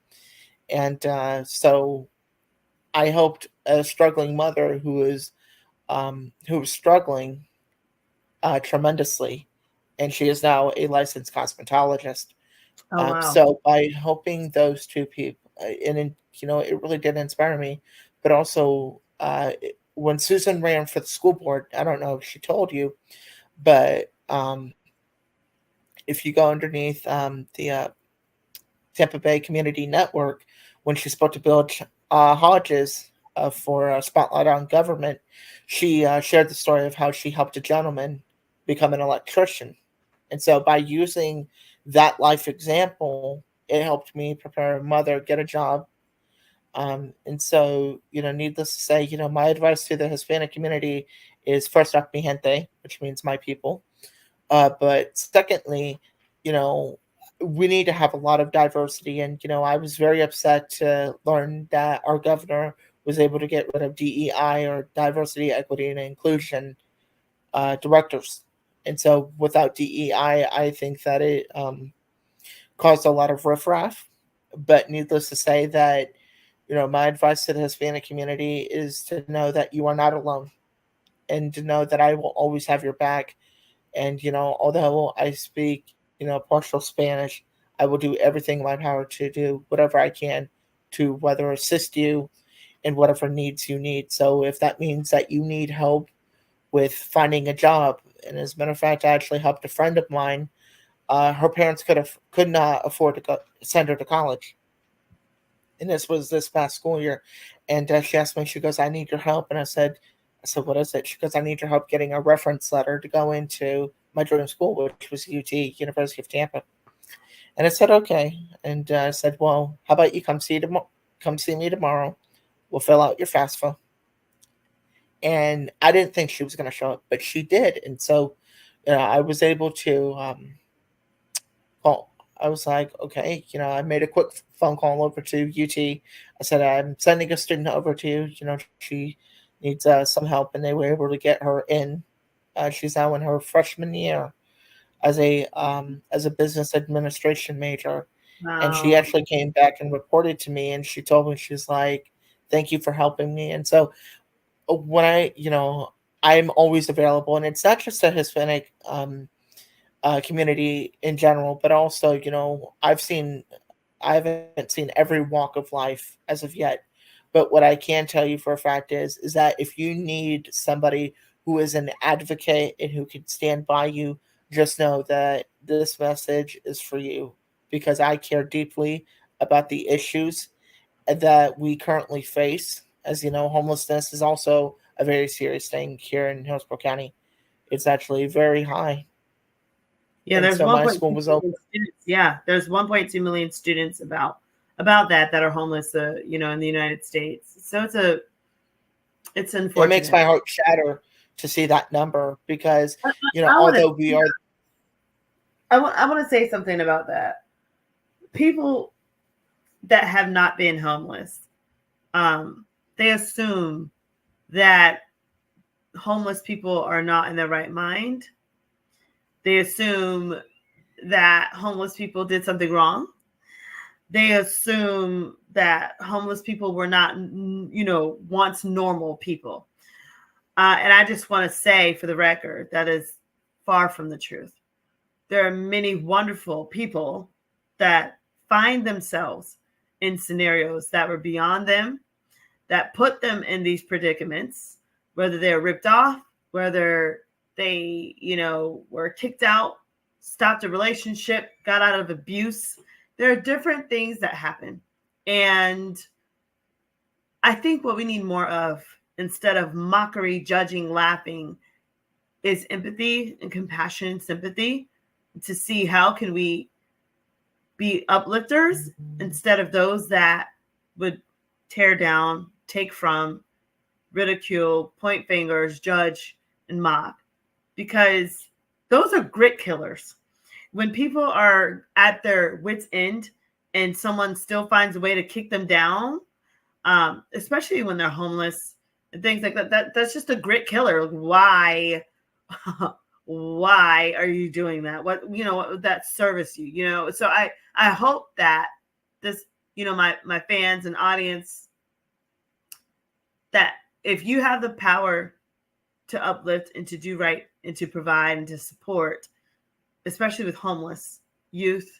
And so I helped a struggling mother who was struggling tremendously, and she is now a licensed cosmetologist. Oh, wow. So by helping those two people, it really did inspire me. But also, when Susan ran for the school board, I don't know if she told you, but if you go underneath the Tampa Bay Community Network, when she spoke to Bill Hodges for Spotlight on Government, she shared the story of how she helped a gentleman become an electrician. And so by using that life example, it helped me prepare a mother, get a job. And so, needless to say, my advice to the Hispanic community is first off, mi gente, which means my people. But secondly, you know, we need to have a lot of diversity. And, I was very upset to learn that our governor was able to get rid of DEI, or diversity, equity, and inclusion directors. And so without DEI, I think that it caused a lot of riffraff. But needless to say that, my advice to the Hispanic community is to know that you are not alone, and to know that I will always have your back. And, although I speak, partial Spanish, I will do everything in my power to do whatever I can to whether assist you in whatever needs you need. So if that means that you need help with finding a job, and as a matter of fact, I actually helped a friend of mine. Her parents could not afford to send her to college, and this was this past school year. And she asked me, she goes, "I need your help," and I said, "What is it?" She goes, "I need your help getting a reference letter to go into my dream school, which was UT, University of Tampa." And I said, "Okay." And I said, "Well, how about you come see me tomorrow? We'll fill out your FAFSA." And I didn't think she was going to show up, but she did. And so, I was able to call. I was like, okay, I made a quick phone call over to UT. I said, I'm sending a student over to you. She needs some help, and they were able to get her in. She's now in her freshman year as a business administration major, and she Wow. actually came back and reported to me, and she told me, she's like, thank you for helping me. And so when I'm always available, and it's not just a Hispanic community in general, but also, I haven't seen every walk of life as of yet. But what I can tell you for a fact is that if you need somebody who is an advocate and who can stand by you, just know that this message is for you, because I care deeply about the issues that we currently face. As you know, homelessness is also a very serious thing here in Hillsborough County. It's actually very high. Yeah, And there's so my 1.2 school was million open. students. Yeah, there's 1.2 million students about that are homeless, in the United States. So it's It makes unfortunate. my heart shatter to see that number, because, I, I want to although we are, I want to say something about that. People that have not been homeless, um, they assume that homeless people are not in their right mind. They assume that homeless people did something wrong. They assume that homeless people were not, once normal people. And I just want to say, for the record, that is far from the truth. There are many wonderful people that find themselves in scenarios that were beyond them, that put them in these predicaments, whether they're ripped off, whether they, were kicked out, stopped a relationship, got out of abuse. There are different things that happen. And I think what we need more of, instead of mockery, judging, laughing, is empathy and compassion and sympathy, to see how can we be uplifters instead of those that would tear down, take from, ridicule, point fingers, judge, and mock, because those are grit killers. When people are at their wits' end and someone still finds a way to kick them down, especially when they're homeless and things like that's just a grit killer. Why? Why are you doing that? What would that service you? So I hope that this, my fans and audience, that if you have the power to uplift and to do right and to provide and to support, especially with homeless youth,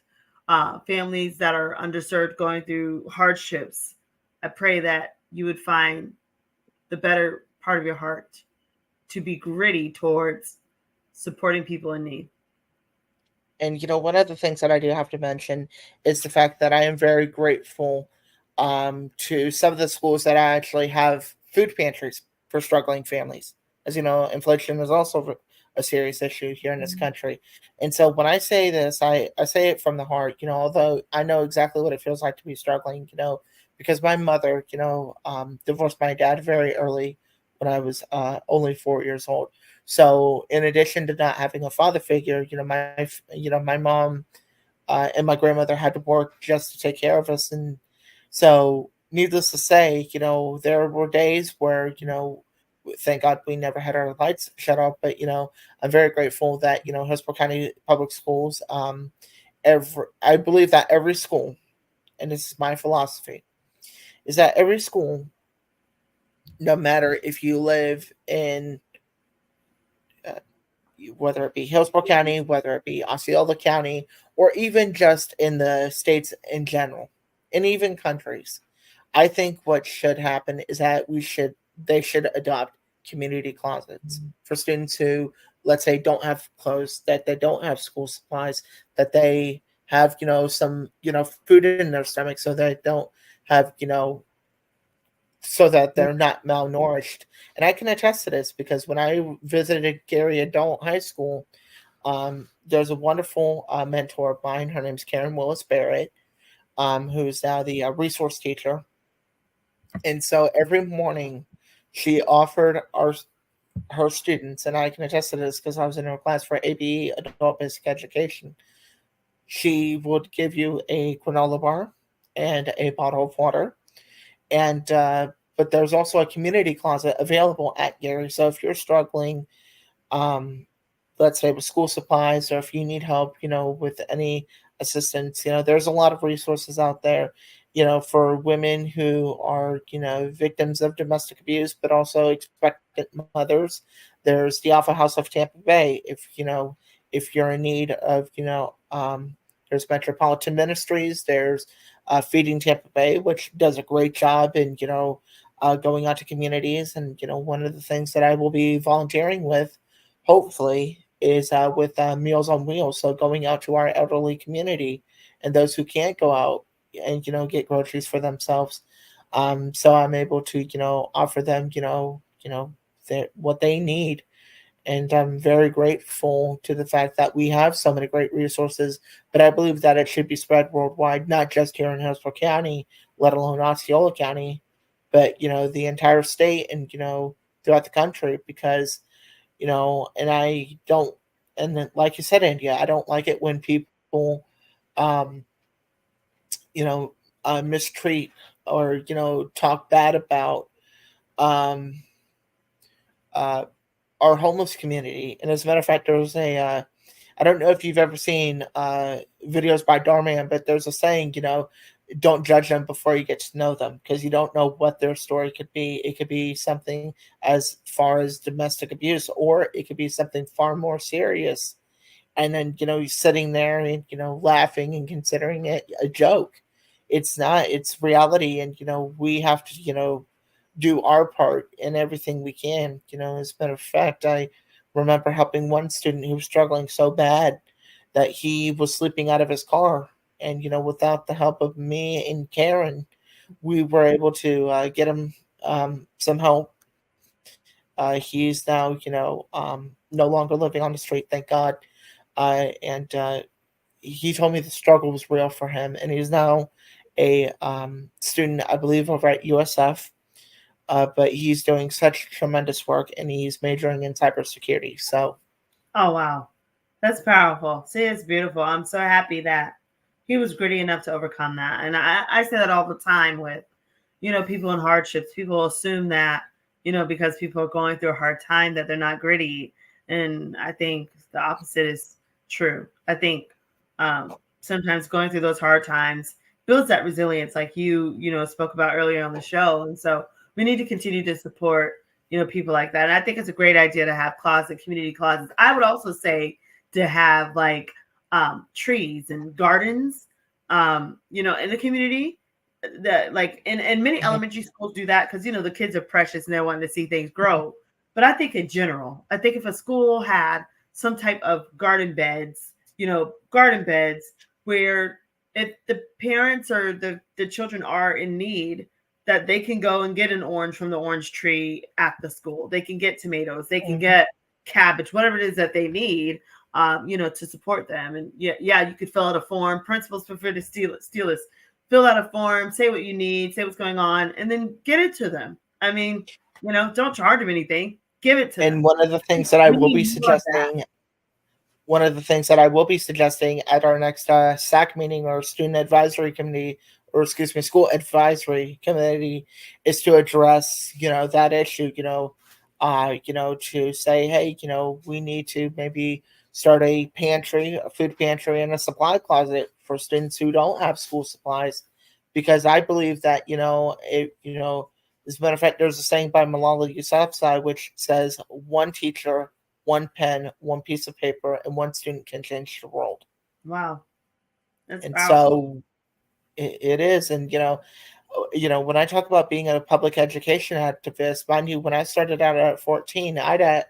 families that are underserved, going through hardships, I pray that you would find the better part of your heart to be gritty towards supporting people in need. and one of the things that I do have to mention is the fact that I am very grateful to some of the schools that actually have food pantries for struggling families. As you know, inflation is also a serious issue here in this country. And so when I say this, I say it from the heart, although I know exactly what it feels like to be struggling, because my mother, divorced my dad very early when I was only 4 years old. So in addition to not having a father figure, my mom and my grandmother had to work just to take care of us. And so, needless to say, there were days where, thank God we never had our lights shut off. But, I'm very grateful that, Hillsborough County Public Schools, I believe that every school, and this is my philosophy, is that every school, no matter if you live in, uh, whether it be Hillsborough County, whether it be Osceola County, or even just in the states in general, and even countries, I think what should happen is that they should adopt community closets for students who, let's say, don't have clothes, that they don't have school supplies, that they have, some, food in their stomach, so they don't have, so that they're not malnourished. And I can attest to this because when I visited Gary Adult High School, there's a wonderful mentor of mine. Her name's Karen Willis Barrett, who's now the resource teacher. And so every morning she offered her students, and I can attest to this because I was in her class for ABE, Adult Basic Education. she would give you a granola bar and a bottle of water. And but there's also a community closet available at Gary. So if you're struggling, um, let's say with school supplies, or if you need help, with any assistance, there's a lot of resources out there, for women who are, victims of domestic abuse, but also expectant mothers. There's the Alpha House of Tampa Bay. If you're in need of, there's Metropolitan Ministries. There's Feeding Tampa Bay, which does a great job in, going out to communities. And, one of the things that I will be volunteering with, hopefully, is with Meals on Wheels. So going out to our elderly community and those who can't go out and, get groceries for themselves. So I'm able to, offer them, what they need. And I'm very grateful to the fact that we have so many great resources, but I believe that it should be spread worldwide, not just here in Hillsborough County, let alone Osceola County, but, the entire state and, throughout the country, because, and I don't, and then, like you said, India, I don't like it when people, um, you know, mistreat or, talk bad about, um, uh, our homeless community. And as a matter of fact, there was I don't know if you've ever seen videos by Darman, but there's a saying, don't judge them before you get to know them, because you don't know what their story could be. It could be something as far as domestic abuse, or it could be something far more serious. And then, you're sitting there and, laughing and considering it a joke. It's not, it's reality. And, we have to, do our part in everything we can. As a matter of fact, I remember helping one student who was struggling so bad that he was sleeping out of his car. And, without the help of me and Karen, we were able to get him some help. He's now, no longer living on the street, thank God. And he told me the struggle was real for him. And he's now a student, I believe, over at USF. But he's doing such tremendous work, and he's majoring in cybersecurity. So, Oh wow, that's powerful. See, it's beautiful. I'm so happy that he was gritty enough to overcome that. And I say that all the time with, people in hardships. People assume that, because people are going through a hard time that they're not gritty. And I think the opposite is true. I think sometimes going through those hard times builds that resilience, like you spoke about earlier on the show. And so we need to continue to support, people like that. And I think it's a great idea to have community closets. I would also say to have like trees and gardens, in the community. That like and many elementary schools do that because the kids are precious and they're wanting to see things grow. But I think in general, I think if a school had some type of garden beds where if the parents or the children are in need, that they can go and get an orange from the orange tree at the school. They can get tomatoes, they can get cabbage, whatever it is that they need, to support them. And yeah, you could fill out a form. Principals prefer to steal this. Fill out a form, say what you need, say what's going on, and then get it to them. I mean, don't charge them anything. Give it to them. and one of the things that I We will be need more of that. suggesting one of the things that I will be suggesting at our next SAC meeting, or student advisory committee, or excuse me, school advisory committee, is to address, that issue, to say, hey, we need to maybe start a pantry, a food pantry, and a supply closet for students who don't have school supplies, because I believe that, as a matter of fact, there's a saying by Malala Yousafzai which says, one teacher, one pen, one piece of paper, and one student can change the world. Wow, that's And powerful. so it is. And, when I talk about being a public education activist, mind you, when I started out at 14, I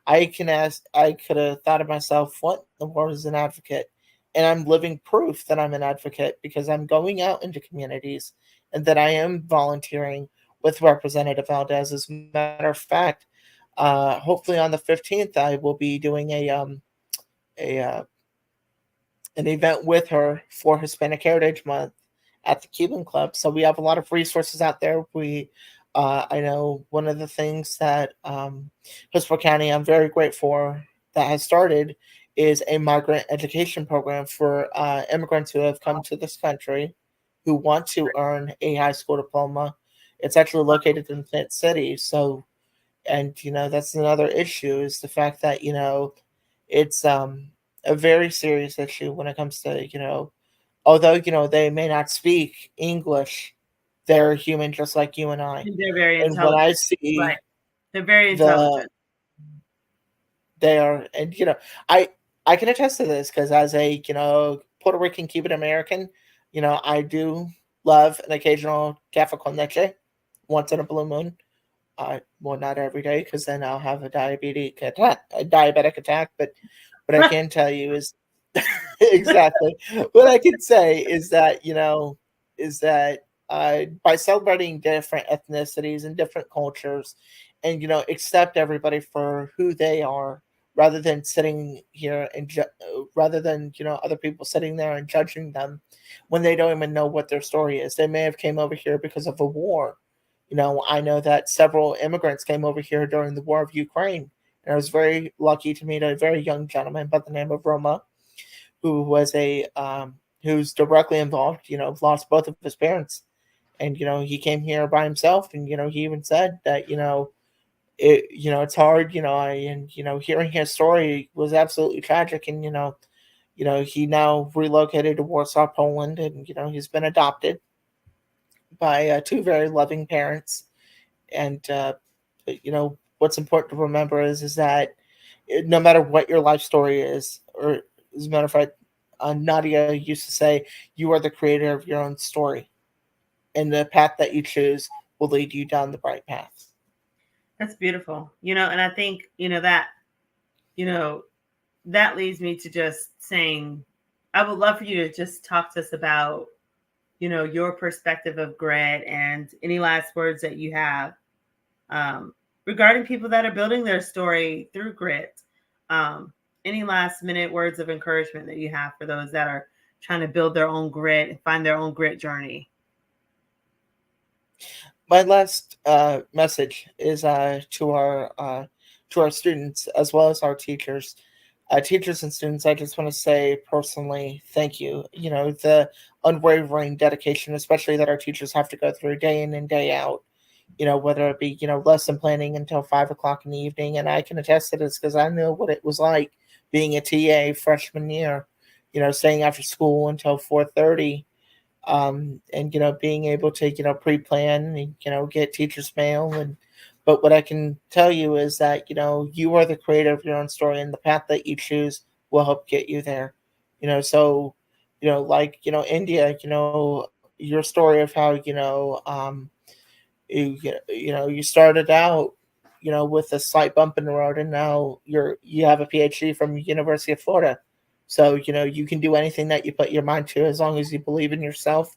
could have thought of myself, what in the world is an advocate? And I'm living proof that I'm an advocate, because I'm going out into communities and that I am volunteering with Representative Valdez. As a matter of fact, hopefully on the 15th, I will be doing a an event with her for Hispanic Heritage Month at the Cuban Club. So we have a lot of resources out there. I know one of the things that Hillsborough County I'm very grateful for that has started is a migrant education program for immigrants who have come to this country who want to earn a high school diploma. It's actually located in Flint City. So, and that's another issue, is the fact that it's a very serious issue when it comes to although they may not speak English, they're human just like you and I. And they're very And when I intelligent. Right. see They're very the intelligent. they are, and I I can attest to this because as a Puerto Rican Cuban American, I do love an occasional café con leche once in a blue moon. Well, not every day, because then I'll have a diabetic attack. But what I can tell you is exactly what I can say is that by celebrating different ethnicities and different cultures, and accept everybody for who they are, rather than sitting here and rather than other people sitting there and judging them when they don't even know what their story is. They may have came over here because of a war. I know that several immigrants came over here during the war of Ukraine, and I was very lucky to meet a very young gentleman by the name of Roma, who was who's directly involved. Lost both of his parents, and he came here by himself, and he even said that it's hard. Hearing his story was absolutely tragic, and he now relocated to Warsaw, Poland, and he's been adopted by two very loving parents. And what's important to remember is that no matter what your life story is, or as a matter of fact, Nadia used to say, you are the creator of your own story, and the path that you choose will lead you down the bright path. That's beautiful. And I think, you know, that leads me to just saying, I would love for you to just talk to us about, your perspective of G.R.I.T and any last words that you have regarding people that are building their story through G.R.I.T. Any last minute words of encouragement that you have for those that are trying to build their own G.R.I.T and find their own G.R.I.T journey? My last message is to our students as well as our teachers. Teachers and students, I just want to say personally, thank you. The unwavering dedication, especially that our teachers have to go through day in and day out. Whether it be lesson planning until 5 o'clock in the evening, and I can attest to this because I know what it was like being a TA freshman year. Staying after school until 4:30, and being able to pre-plan and get teachers mail. And but what I can tell you is that you are the creator of your own story, and the path that you choose will help get you there. So like India, your story of how you started out with a slight bump in the road, and now you have a PhD from University of Florida. So you can do anything that you put your mind to, as long as you believe in yourself,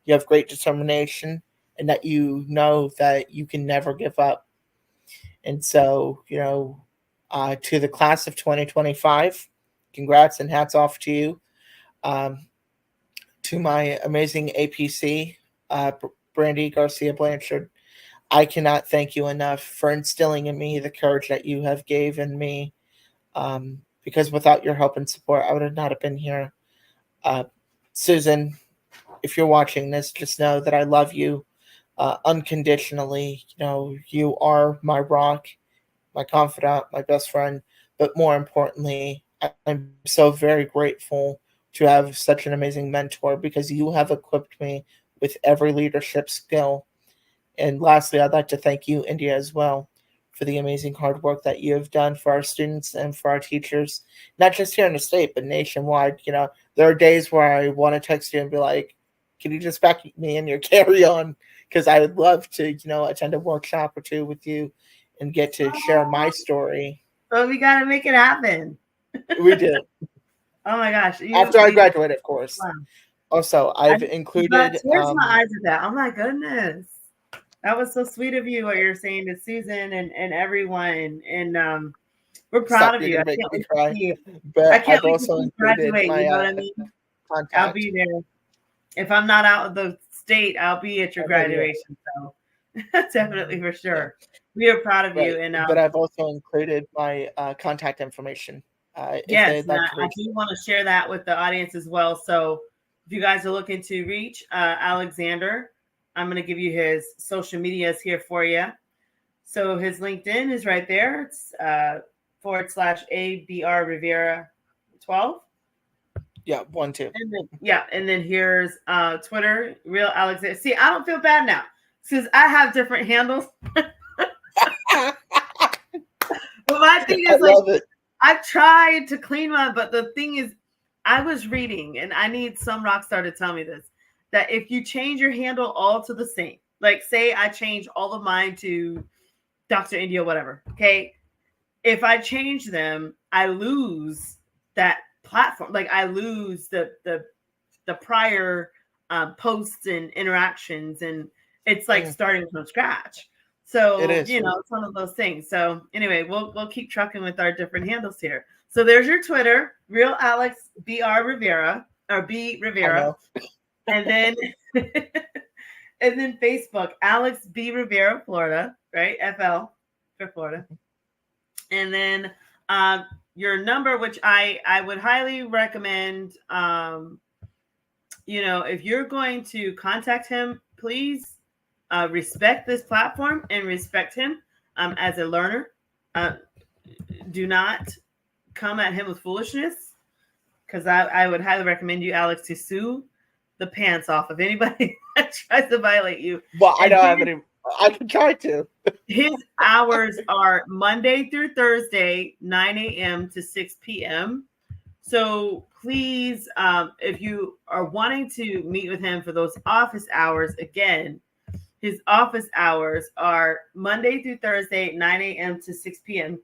you have great determination, and that that you can never give up. And so to the class of 2025, congrats and hats off to you. um, to my amazing APC, Brandy Garcia Blanchard, I cannot thank you enough for instilling in me the courage that you have given me. Because without your help and support, I would not have been here. Uh, Susan, if you're watching this, just know that I love you unconditionally. You are my rock, my confidant, my best friend. But more importantly, I'm so very grateful to have such an amazing mentor, because you have equipped me with every leadership skill. And lastly, I'd like to thank you, India, as well, for the amazing hard work that you have done for our students and for our teachers, not just here in the state, but nationwide. There are days where I want to text you and be like, can you just back me in your carry on? Because I would love to, attend a workshop or two with you and get to share my story. So we got to make it happen. We do. Oh my gosh. After I graduate, of course. Wow. Also, I've included. Tears in my eyes at that. Oh my goodness. That was so sweet of you, what you're saying to Susan and everyone. And we're proud of you. I Make can't me wait cry. to see you. But I can't I've wait also to included graduate. my You know what I mean? contact. I'll be there. If I'm not out of the state, I'll be at your graduation. So definitely, for sure. We are proud of you. And but I've also included my contact information. if Yes, they'd and like to I reach. do want to share that with the audience as well. So if you guys are looking to reach Alexander, I'm going to give you his social medias here for you. So his LinkedIn is right there. It's /ABR Rivera 12. Yeah, 1, 2. And then here's Twitter, Real Alexander. See, I don't feel bad now since I have different handles. But my thing I is, like, love it. I've tried to clean one, but the thing is, I was reading, and I need some rock star to tell me this, that if you change your handle all to the same, like say I change all of mine to Dr. India, whatever, okay? If I change them, I lose that platform. Like I lose the prior posts and interactions, and it's like starting from scratch. So It is. it's one of those things. So anyway, we'll keep trucking with our different handles here. So there's your Twitter, Real Alex BR Rivera or B Rivera, and then and then Facebook, Alex B Rivera Florida, right? FL for Florida, and then your number, which I would highly recommend. If you're going to contact him, please respect this platform and respect him as a learner. Do not come at him with foolishness, because I would highly recommend you, Alex, to sue the pants off of anybody that tries to violate you. Well, I don't have any. I can try to. His hours are Monday through Thursday, 9 a.m. to 6 p.m. So please, if you are wanting to meet with him for those office hours, again, his office hours are Monday through Thursday, 9 a.m. to 6 p.m.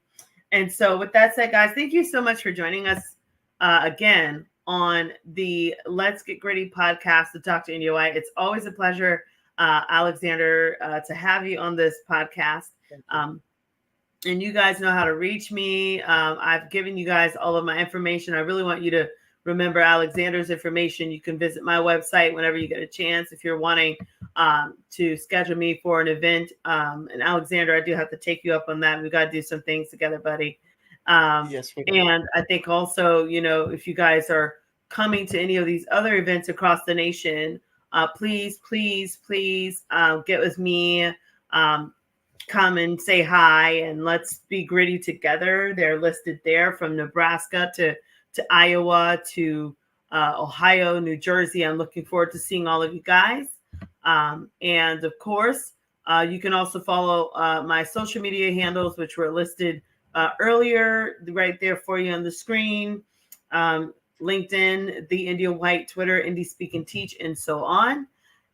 And so with that said, guys, thank you so much for joining us again on the Let's Get Gritty podcast with Dr. India White. It's always a pleasure, Alexander, to have you on this podcast. And you guys know how to reach me. I've given you guys all of my information. I really want you to remember Alexander's information. You can visit my website whenever you get a chance if you're wanting to schedule me for an event. And Alexander, I do have to take you up on that. We've got to do some things together, buddy. Yes, we do. And I think also, if you guys are coming to any of these other events across the nation, please get with me. Come and say hi, and let's be gritty together. They're listed there from Nebraska to Iowa to Ohio, New Jersey. I'm looking forward to seeing all of you guys. And of course, you can also follow my social media handles, which were listed earlier, right there for you on the screen. LinkedIn, The India White, Twitter, Indie Speak and Teach, and so on.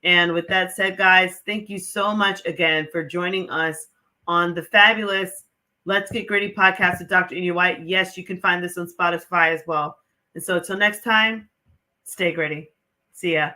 And with that said, guys, thank you so much again for joining us on the fabulous Let's Get Gritty podcast with Dr. India White. Yes, you can find this on Spotify as well. And so until next time, stay gritty. See ya.